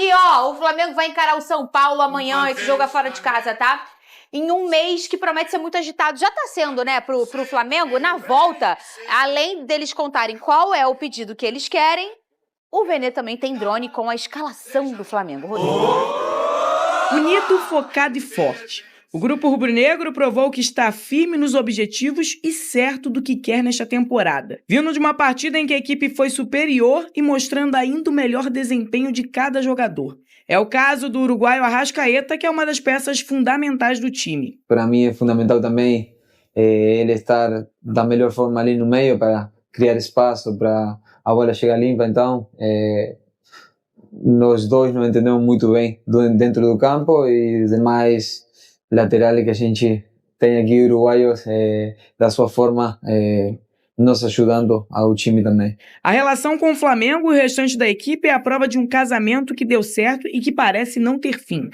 Aqui, ó, o Flamengo vai encarar o São Paulo amanhã, esse jogo é fora de casa, tá? Em um mês que promete ser muito agitado. Já tá sendo, né, pro Flamengo, na volta, além deles contarem qual é o pedido que eles querem, o Vene também tem drone com a escalação do Flamengo. Rodrigo. Bonito, focado e forte. O grupo rubro-negro provou que está firme nos objetivos e certo do que quer nesta temporada. Vindo de uma partida em que a equipe foi superior e mostrando ainda o melhor desempenho de cada jogador. É o caso do uruguaio Arrascaeta, que é uma das peças fundamentais do time. Para mim é fundamental também ele estar da melhor forma ali no meio para criar espaço para a bola chegar limpa. Então, nós dois nos entendemos muito bem dentro do campo e os demais laterais que a gente tem aqui, uruguaios, da sua forma, nos ajudando ao time também. A relação com o Flamengo e o restante da equipe é a prova de um casamento que deu certo e que parece não ter fim.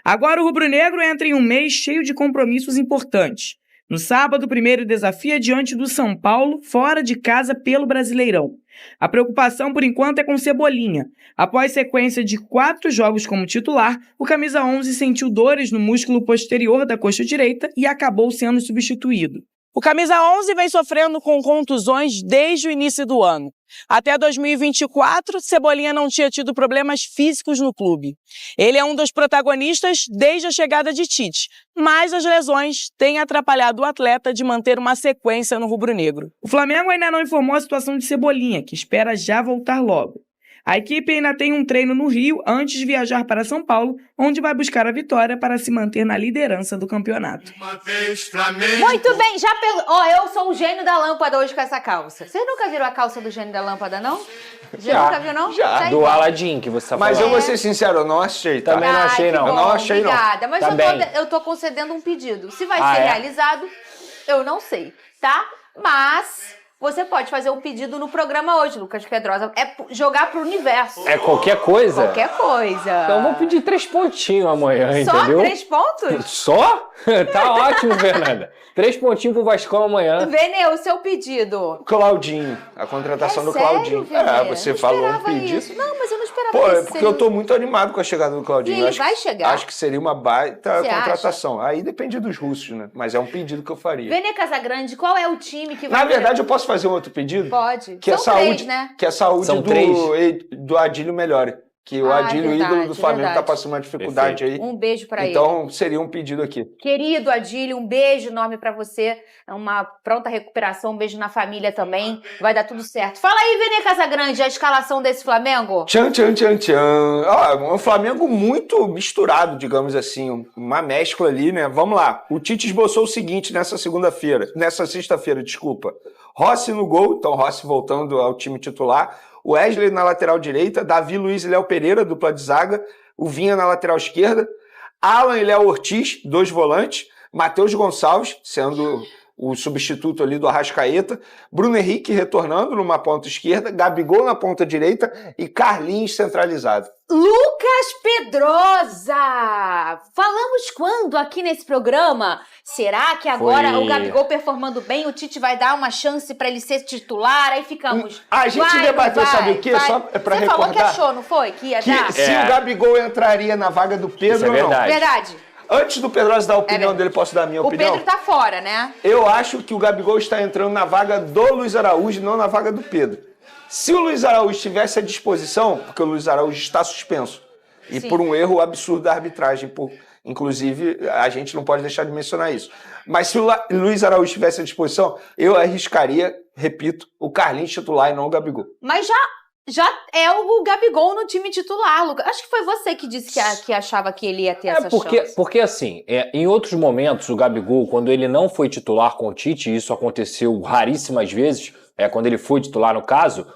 Agora o rubro-negro entra em um mês cheio de compromissos importantes. No sábado, o primeiro desafio é diante do São Paulo, fora de casa pelo Brasileirão. A preocupação, por enquanto, é com Cebolinha. Após sequência de 4 jogos como titular, o camisa 11 sentiu dores no músculo posterior da coxa direita e acabou sendo substituído. O camisa 11 vem sofrendo com contusões desde o início do ano. Até 2024, Cebolinha não tinha tido problemas físicos no clube. Ele é um dos protagonistas desde a chegada de Tite, mas as lesões têm atrapalhado o atleta de manter uma sequência no rubro-negro. O Flamengo ainda não informou a situação de Cebolinha, que espera já voltar logo. A equipe ainda tem um treino no Rio antes de viajar para São Paulo, onde vai buscar a vitória para se manter na liderança do campeonato. Muito bem, eu sou o gênio da lâmpada hoje com essa calça. Vocês nunca viram a calça do gênio da lâmpada, não? Já. Nunca viu, não? Já. Do Aladdin que você tá falando. Mas eu vou ser sincero, eu não achei, tá? Também não achei, não. Eu não achei, não. Obrigada, mas Tá eu tô concedendo um pedido. Se vai Ah, ser é? realizado, eu não sei, tá? Mas você pode fazer um pedido no programa hoje, Lucas Pedrosa. É jogar pro universo. É qualquer coisa? Qualquer coisa. Então eu vou pedir 3 pontinhos amanhã, Só entendeu? 3 pontos? Só? Tá ótimo, Fernanda. 3 pontinhos pro Vascão amanhã. Vene, o seu pedido. Claudinho, a contratação do sério, Claudinho. Vene? Você Não falou um esperava pedido. isso. Não, mas eu não esperava Pô, isso. é porque eu tô muito animado com a chegada do Claudinho. E ele Acho vai que- chegar? Acho que seria uma baita Você contratação. Aí depende dos russos, né? Mas é um pedido que eu faria. Vene Casagrande, qual é o time que vai... Na verdade, eu posso fazer um outro pedido? Pode. Que São a saúde, 3, né? que a saúde São 3? do Adílio melhore. Que o Adílio, verdade, ídolo do Flamengo, verdade. tá passando uma dificuldade aí. Um beijo pra ele. Então, seria um pedido aqui. Querido Adílio, um beijo enorme pra você. É uma pronta recuperação, um beijo na família também. Vai dar tudo certo. Fala aí, Vene Casagrande, a escalação desse Flamengo. Tchan, tchan, tchan, tchan. Ó, um Flamengo muito misturado, digamos assim. Uma mescla ali, né? Vamos lá. O Tite esboçou o seguinte nessa sexta-feira, desculpa. Rossi no gol, então Rossi voltando ao time titular. Wesley na lateral direita, Davi Luiz e Léo Pereira, dupla de zaga. O Vinha na lateral esquerda. Alan e Léo Ortiz, 2 volantes. Matheus Gonçalves, sendo o substituto ali do Arrascaeta. Bruno Henrique retornando numa ponta esquerda. Gabigol na ponta direita e Carlinhos centralizado. Lucas Pedrosa! Falamos quando aqui nesse programa? Será que agora o Gabigol performando bem, o Tite vai dar uma chance pra ele ser titular? Aí ficamos... A gente debateu, sabe o quê? Só pra Você recordar. falou que achou, não foi? Que ia dar? Se o Gabigol entraria na vaga do Pedro Isso é ou não. verdade. Verdade. Antes do Pedrosa dar a opinião verdade. dele, posso dar a minha O opinião? Pedro tá fora, né? Eu acho que o Gabigol está entrando na vaga do Luiz Araújo, não na vaga do Pedro. Se o Luiz Araújo estivesse à disposição, porque o Luiz Araújo está suspenso, e Sim. por um erro absurdo da arbitragem, inclusive a gente não pode deixar de mencionar isso. Mas se o Luiz Araújo estivesse à disposição, eu arriscaria, repito, o Carlinhos titular e não o Gabigol. Mas já é o Gabigol no time titular, Lucas. Acho que foi você que disse que achava que ele ia ter essa chance. Porque assim, em outros momentos, o Gabigol, quando ele não foi titular com o Tite, e isso aconteceu raríssimas vezes, quando ele foi titular no caso,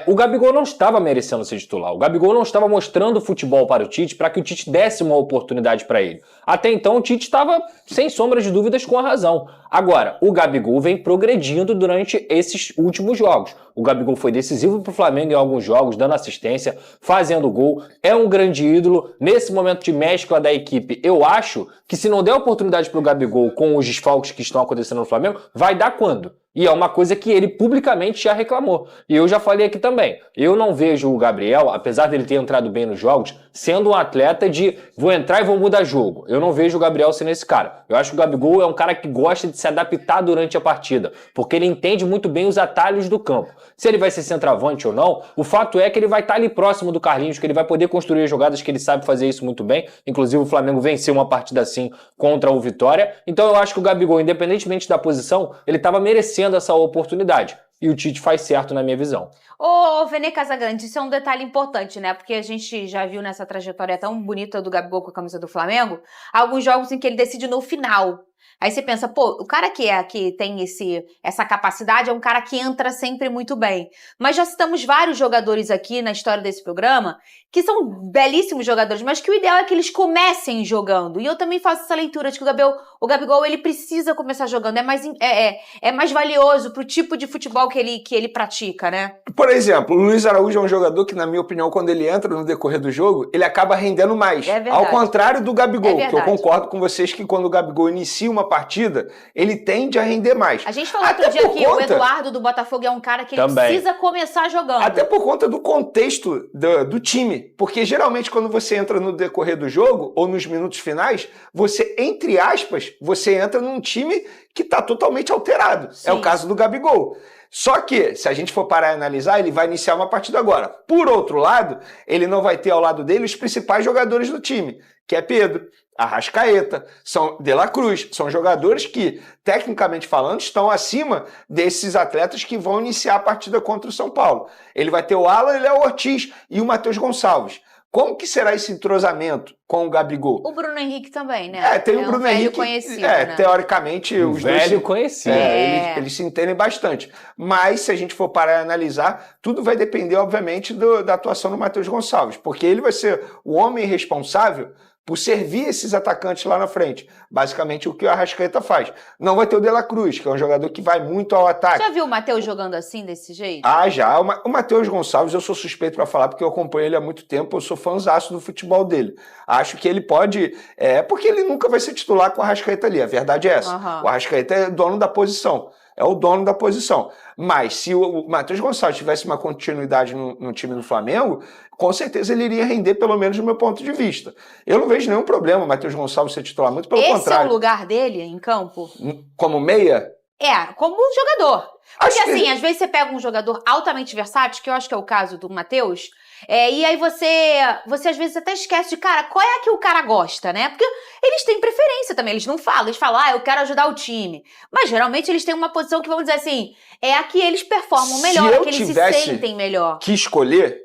o Gabigol não estava merecendo ser titular. O Gabigol não estava mostrando futebol para o Tite para que o Tite desse uma oportunidade para ele. Até então, o Tite estava, sem sombra de dúvidas, com a razão. Agora, o Gabigol vem progredindo durante esses últimos jogos. O Gabigol foi decisivo para o Flamengo em alguns jogos, dando assistência, fazendo gol, é um grande ídolo. Nesse momento de mescla da equipe, eu acho que se não der oportunidade para o Gabigol com os desfalques que estão acontecendo no Flamengo, vai dar quando? E é uma coisa que ele publicamente já reclamou. E eu já falei aqui também. Eu não vejo o Gabriel, apesar dele ter entrado bem nos jogos, sendo um atleta de vou entrar e vou mudar jogo. Eu não vejo o Gabriel sendo esse cara. Eu acho que o Gabigol é um cara que gosta de se adaptar durante a partida, porque ele entende muito bem os atalhos do campo. Se ele vai ser centroavante ou não, o fato é que ele vai estar ali próximo do Carlinhos, que ele vai poder construir as jogadas, que ele sabe fazer isso muito bem. Inclusive o Flamengo venceu uma partida assim contra o Vitória. Então eu acho que o Gabigol, independentemente da posição, ele estava merecendo essa oportunidade. E o Tite faz certo na minha visão. Ô, Vene Casagrande, isso é um detalhe importante, né? Porque a gente já viu nessa trajetória tão bonita do Gabigol com a camisa do Flamengo, alguns jogos em que ele decide no final. Aí você pensa, pô, o cara que tem essa capacidade é um cara que entra sempre muito bem. Mas já citamos vários jogadores aqui na história desse programa que são belíssimos jogadores, mas que o ideal é que eles comecem jogando. E eu também faço essa leitura de que o Gabigol ele precisa começar jogando. É mais valioso pro tipo de futebol que ele pratica, né? Por exemplo, o Luiz Araújo é um jogador que, na minha opinião, quando ele entra no decorrer do jogo, ele acaba rendendo mais. É verdade. Ao contrário do Gabigol, É que eu concordo com vocês que quando o Gabigol inicia uma partida, ele tende a render mais. A gente falou outro dia que o Eduardo do Botafogo é um cara que ele precisa começar jogando. Até por conta do contexto do time. Porque geralmente quando você entra no decorrer do jogo, ou nos minutos finais, você, entre aspas, você entra num time que está totalmente alterado. Sim. É o caso do Gabigol. Só que, se a gente for parar e analisar, ele vai iniciar uma partida agora. Por outro lado, ele não vai ter ao lado dele os principais jogadores do time, que é Pedro, Arrascaeta, De La Cruz. São jogadores que, tecnicamente falando, estão acima desses atletas que vão iniciar a partida contra o São Paulo. Ele vai ter o Alan, o Léo Ortiz e o Matheus Gonçalves. Como que será esse entrosamento com o Gabigol? O Bruno Henrique também, né? Tem o Bruno Henrique. Conhecido, né? Teoricamente, os velho dois conhecido. Eles se entendem bastante. Mas, se a gente for parar e analisar, tudo vai depender, obviamente, da atuação do Matheus Gonçalves. Porque ele vai ser o homem responsável por servir esses atacantes lá na frente. Basicamente o que o Arrascaeta faz. Não vai ter o De La Cruz, que é um jogador que vai muito ao ataque. Já viu o Matheus jogando assim, desse jeito? Já. O Matheus Gonçalves, eu sou suspeito para falar, porque eu acompanho ele há muito tempo, eu sou fãzaço do futebol dele. Acho que ele pode... porque ele nunca vai ser titular com o Arrascaeta ali, a verdade é essa. Uhum. O Arrascaeta é dono da posição. É o dono da posição. Mas se o Matheus Gonçalves tivesse uma continuidade no time do Flamengo, com certeza ele iria render, pelo menos do meu ponto de vista. Eu não vejo nenhum problema o Matheus Gonçalves ser titular, muito pelo contrário. Esse é o lugar dele em campo? Como meia? Como um jogador. Porque assim, às vezes você pega um jogador altamente versátil, que eu acho que é o caso do Matheus, e aí você às vezes até esquece de, cara, qual é a que o cara gosta, né? Porque eles têm preferência também, eles não falam, eles falam, eu quero ajudar o time. Mas geralmente eles têm uma posição que, vamos dizer assim, é a que eles performam melhor, a que eles se sentem melhor. Que escolher,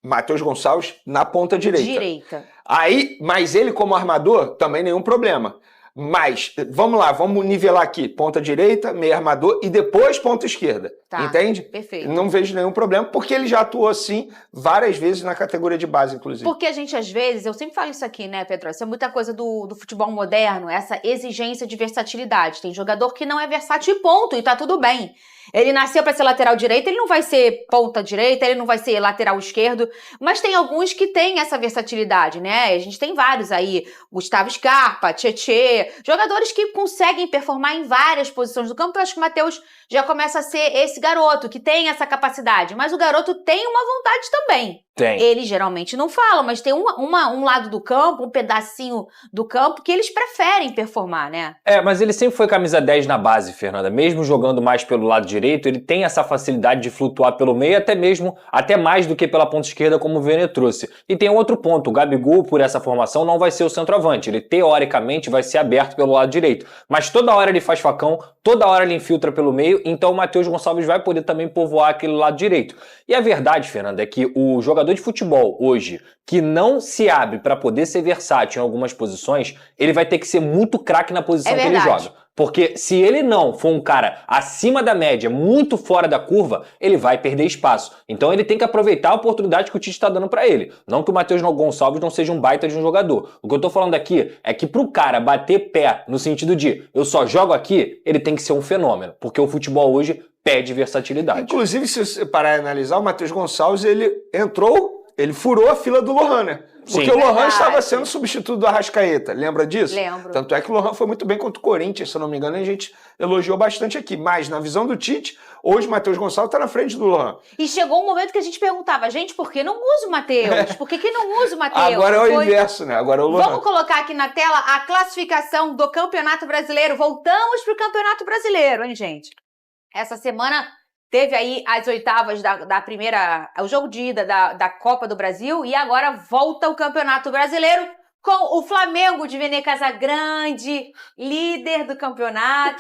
Matheus Gonçalves na ponta direita. Mas ele como armador, também nenhum problema. Mas, vamos lá, vamos nivelar aqui. Ponta direita, meio armador e depois ponta esquerda. Tá, entende? Perfeito. Não vejo nenhum problema, porque ele já atuou assim várias vezes na categoria de base, inclusive. Porque a gente, às vezes, eu sempre falo isso aqui, né, Pedro? Isso é muita coisa do futebol moderno, essa exigência de versatilidade. Tem jogador que não é versátil e ponto, e tá tudo bem. Ele nasceu para ser lateral direito, ele não vai ser ponta direita, ele não vai ser lateral esquerdo, mas tem alguns que têm essa versatilidade, né? A gente tem vários aí, Gustavo Scarpa, Tietê, jogadores que conseguem performar em várias posições do campo. Eu acho que o Matheus já começa a ser esse garoto que tem essa capacidade, mas o garoto tem uma vontade também. Tem. Eles geralmente não falam, mas tem um lado do campo, um pedacinho do campo que eles preferem performar, né? Mas ele sempre foi camisa 10 na base, Fernanda. Mesmo jogando mais pelo lado direito, ele tem essa facilidade de flutuar pelo meio, até mais do que pela ponta esquerda, como o Vene trouxe. E tem outro ponto, o Gabigol, por essa formação, não vai ser o centroavante. Ele, teoricamente, vai ser aberto pelo lado direito. Mas toda hora ele faz facão, toda hora ele infiltra pelo meio, então o Matheus Gonçalves vai poder também povoar aquele lado direito. E a verdade, Fernanda, é que o jogador jogador de futebol hoje que não se abre para poder ser versátil em algumas posições, ele vai ter que ser muito craque na posição que ele joga. Porque se ele não for um cara acima da média, muito fora da curva, ele vai perder espaço. Então ele tem que aproveitar a oportunidade que o Tite está dando para ele. Não que o Matheus Gonçalves não seja um baita de um jogador. O que eu tô falando aqui é que pro cara bater pé no sentido de eu só jogo aqui, ele tem que ser um fenômeno. Porque o futebol hoje pede versatilidade. Inclusive, se você parar e analisar, o Matheus Gonçalves, ele furou a fila do Lohan, né? Porque Sim. o Lohan estava sendo substituto do Arrascaeta, lembra disso? Lembro. Tanto é que o Lohan foi muito bem contra o Corinthians, se eu não me engano, e a gente elogiou bastante aqui. Mas, na visão do Tite, hoje o Matheus Gonçalves está na frente do Lohan. E chegou um momento que a gente perguntava, gente, por que não usa o Matheus? Por que não usa o Matheus? Agora é o inverso, né? Agora é o Lohan. Vamos colocar aqui na tela a classificação do Campeonato Brasileiro. Voltamos pro Campeonato Brasileiro, hein, gente? Essa semana teve aí as oitavas da primeira, o jogo de ida da Copa do Brasil e agora volta o Campeonato Brasileiro com o Flamengo de Vene Casagrande, líder do campeonato.